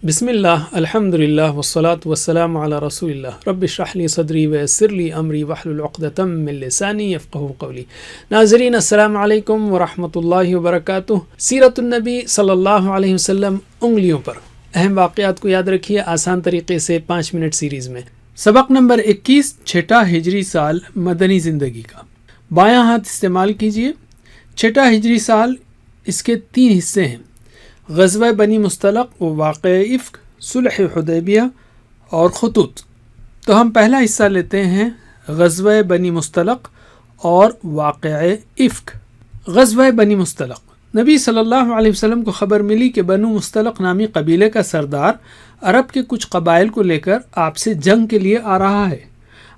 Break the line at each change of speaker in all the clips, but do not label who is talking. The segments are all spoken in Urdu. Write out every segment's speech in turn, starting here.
بسم اللہ الحمد للہ والصلاة والسلام علی رسول اللہ رب اشرح لی صدری ویسر لی امری واحلل عقدۃ من لسانی یفقہوا قولی۔ ناظرین السلام علیکم ورحمۃ اللہ وبرکاتہ۔ سیرت النبی صلی اللہ علیہ وسلم انگلیوں پر اہم واقعات کو یاد رکھیے آسان طریقے سے 5 منٹ سیریز میں۔ سبق نمبر 21، چھٹا ہجری سال مدنی زندگی کا۔ بایاں ہاتھ استعمال کیجیے۔ چھٹا ہجری سال، اس کے 3 حصے ہیں: غزوہ بنی مصطلق و واقع افک، صلح حدیبیہ اور خطوط۔ تو ہم پہلا حصہ لیتے ہیں غزوہ بنی مصطلق اور واقع افک۔ غزوہ بنی مصطلق، نبی صلی اللہ علیہ وسلم کو خبر ملی کہ بنو مصطلق نامی قبیلے کا سردار عرب کے کچھ قبائل کو لے کر آپ سے جنگ کے لیے آ رہا ہے۔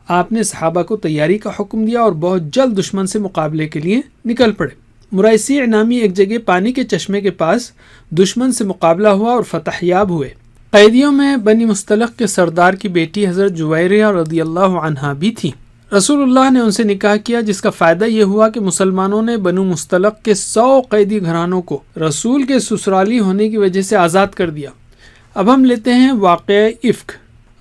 آپ نے صحابہ کو تیاری کا حکم دیا اور بہت جلد دشمن سے مقابلے کے لیے نکل پڑے۔ مرائسیع نامی ایک جگہ پانی کے چشمے کے پاس دشمن سے مقابلہ ہوا اور فتح یاب ہوئے۔ قیدیوں میں بنی مصطلق کے سردار کی بیٹی حضرت جویریہ رضی اللہ عنہا بھی تھی۔ رسول اللہ نے ان سے نکاح کیا، جس کا فائدہ یہ ہوا کہ مسلمانوں نے بنو مصطلق کے 100 قیدی گھرانوں کو رسول کے سسرالی ہونے کی وجہ سے آزاد کر دیا۔ اب ہم لیتے ہیں واقع افک۔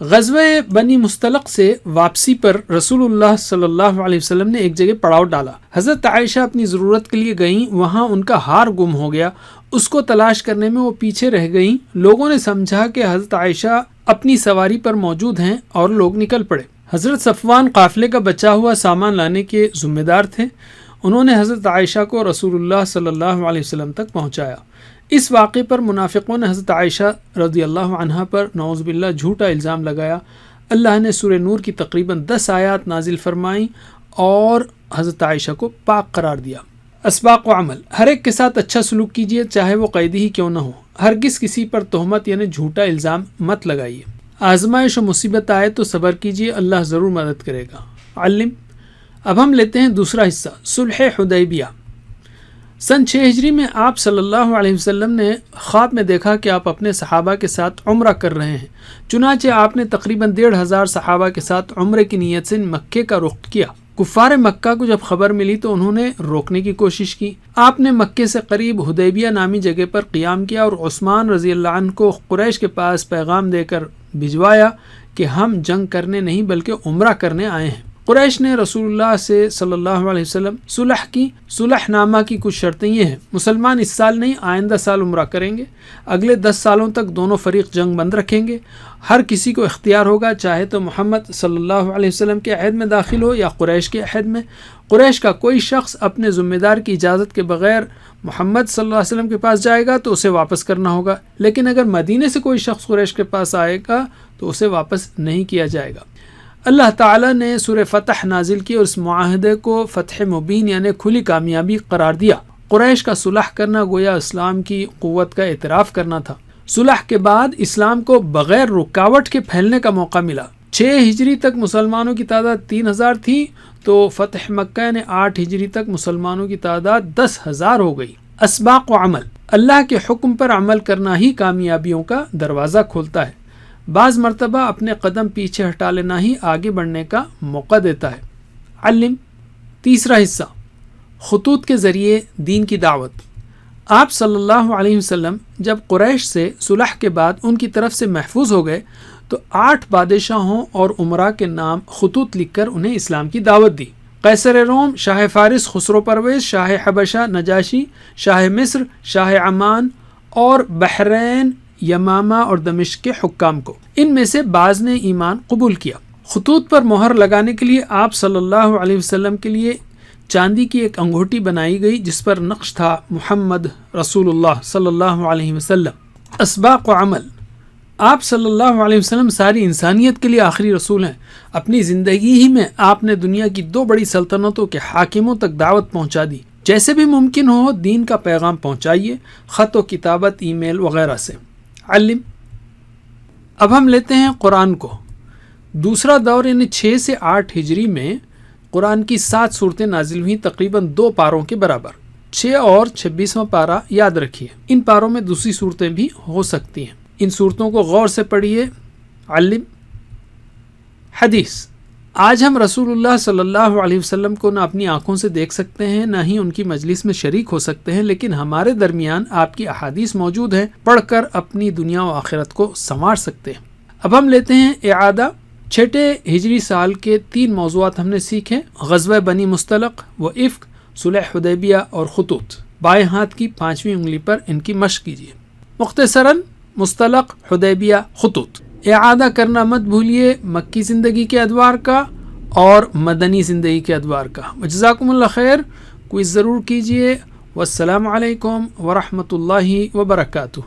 غزوہ بنی مصطلق سے واپسی پر رسول اللہ صلی اللہ علیہ وسلم نے ایک جگہ پڑاؤ ڈالا۔ حضرت عائشہ اپنی ضرورت کے لیے گئیں، وہاں ان کا ہار گم ہو گیا۔ اس کو تلاش کرنے میں وہ پیچھے رہ گئیں۔ لوگوں نے سمجھا کہ حضرت عائشہ اپنی سواری پر موجود ہیں اور لوگ نکل پڑے۔ حضرت صفوان قافلے کا بچا ہوا سامان لانے کے ذمہ دار تھے۔ انہوں نے حضرت عائشہ کو رسول اللہ صلی اللہ علیہ وسلم تک پہنچایا۔ اس واقعے پر منافقوں نے حضرت عائشہ رضی اللہ عنہا پر نعوذ باللہ جھوٹا الزام لگایا۔ اللہ نے سورہ نور کی تقریباً 10 آیات نازل فرمائیں اور حضرت عائشہ کو پاک قرار دیا۔ اسباق و عمل، ہر ایک کے ساتھ اچھا سلوک کیجیے، چاہے وہ قیدی ہی کیوں نہ ہو۔ ہرگز کسی پر تہمت یعنی جھوٹا الزام مت لگائیے۔ آزمائش و مصیبت آئے تو صبر کیجیے، اللہ ضرور مدد کرے گا۔ علم۔ اب ہم لیتے ہیں دوسرا حصہ، صلح حدیبیہ۔ سن 6 ہجری میں آپ صلی اللہ علیہ وسلم نے خواب میں دیکھا کہ آپ اپنے صحابہ کے ساتھ عمرہ کر رہے ہیں۔ چنانچہ آپ نے تقریباً 1500 صحابہ کے ساتھ عمرے کی نیت سے مکے کا رخ کیا۔ کفار مکہ کو جب خبر ملی تو انہوں نے روکنے کی کوشش کی۔ آپ نے مکے سے قریب حدیبیہ نامی جگہ پر قیام کیا اور عثمان رضی اللہ عنہ کو قریش کے پاس پیغام دے کر بھجوایا کہ ہم جنگ کرنے نہیں بلکہ عمرہ کرنے آئے ہیں۔ قریش نے رسول اللہ سے صلی اللہ علیہ وسلم صلح کی۔ صلح نامہ کی کچھ شرطیں یہ ہیں: مسلمان اس سال نہیں آئندہ سال عمرہ کریں گے، اگلے 10 سالوں تک دونوں فریق جنگ بند رکھیں گے، ہر کسی کو اختیار ہوگا چاہے تو محمد صلی اللہ علیہ وسلم کے عہد میں داخل ہو یا قریش کے عہد میں۔ قریش کا کوئی شخص اپنے ذمہ دار کی اجازت کے بغیر محمد صلی اللہ علیہ وسلم کے پاس جائے گا تو اسے واپس کرنا ہوگا، لیکن اگر مدینے سے کوئی شخص قریش کے پاس آئے گا تو اسے واپس نہیں کیا جائے گا۔ اللہ تعالیٰ نے سورہ فتح نازل کی اور اس معاہدے کو فتح مبین یعنی کھلی کامیابی قرار دیا۔ قریش کا صلح کرنا گویا اسلام کی قوت کا اعتراف کرنا تھا۔ صلح کے بعد اسلام کو بغیر رکاوٹ کے پھیلنے کا موقع ملا۔ 6 ہجری تک مسلمانوں کی تعداد 3000 تھی تو فتح مکہ یعنی 8 ہجری تک مسلمانوں کی تعداد 10,000 ہو گئی۔ اسباق و عمل، اللہ کے حکم پر عمل کرنا ہی کامیابیوں کا دروازہ کھولتا ہے۔ بعض مرتبہ اپنے قدم پیچھے ہٹا لینا ہی آگے بڑھنے کا موقع دیتا ہے۔ علم۔ تیسرا حصہ، خطوط کے ذریعے دین کی دعوت۔ آپ صلی اللہ علیہ وسلم جب قریش سے صلح کے بعد ان کی طرف سے محفوظ ہو گئے تو 8 بادشاہوں اور امراء کے نام خطوط لکھ کر انہیں اسلام کی دعوت دی۔ قیصر روم، شاہ فارس خسرو پرویز، شاہ حبشہ نجاشی، شاہ مصر، شاہ عمان اور بحرین، یمامہ اور دمشق کے حکام کو، ان میں سے بعض نے ایمان قبول کیا۔ خطوط پر مہر لگانے کے لیے آپ صلی اللہ علیہ وسلم کے لیے چاندی کی ایک انگوٹھی بنائی گئی جس پر نقش تھا محمد رسول اللہ صلی اللہ علیہ وسلم۔ اسباق و عمل، آپ صلی اللہ علیہ وسلم ساری انسانیت کے لیے آخری رسول ہیں۔ اپنی زندگی ہی میں آپ نے دنیا کی 2 بڑی سلطنتوں کے حاکموں تک دعوت پہنچا دی۔ جیسے بھی ممکن ہو دین کا پیغام پہنچائیے، خط و کتابت، ای میل وغیرہ سے۔ علم۔ اب ہم لیتے ہیں قرآن کو۔ دوسرا دور یعنی 6 سے 8 ہجری میں قرآن کی 7 صورتیں نازل ہوئیں، تقریباً 2 پاروں کے برابر۔ 6 اور 26واں پارہ یاد رکھیے، ان پاروں میں دوسری صورتیں بھی ہو سکتی ہیں۔ ان صورتوں کو غور سے پڑھیے۔ علم۔ حدیث، آج ہم رسول اللہ صلی اللہ علیہ وسلم کو نہ اپنی آنکھوں سے دیکھ سکتے ہیں، نہ ہی ان کی مجلس میں شریک ہو سکتے ہیں، لیکن ہمارے درمیان آپ کی احادیث موجود ہیں، پڑھ کر اپنی دنیا و آخرت کو سنوار سکتے ہیں۔ اب ہم لیتے ہیں اعادہ۔ چھٹے ہجری سال کے 3 موضوعات ہم نے سیکھے: غزوہ بنی مستلق و افک، صلح حدیبیہ اور خطوط۔ بائیں ہاتھ کی 5ویں انگلی پر ان کی مشق کیجیے۔ مختصراً مستلق، حدیبیہ، خطوط۔ اعادہ کرنا مت بھولیے مکی زندگی کے ادوار کا اور مدنی زندگی کے ادوار کا۔ جزاکم اللہ خیر، کوئز ضرور کیجیے۔ والسلام علیکم ورحمۃ اللہ وبرکاتہ۔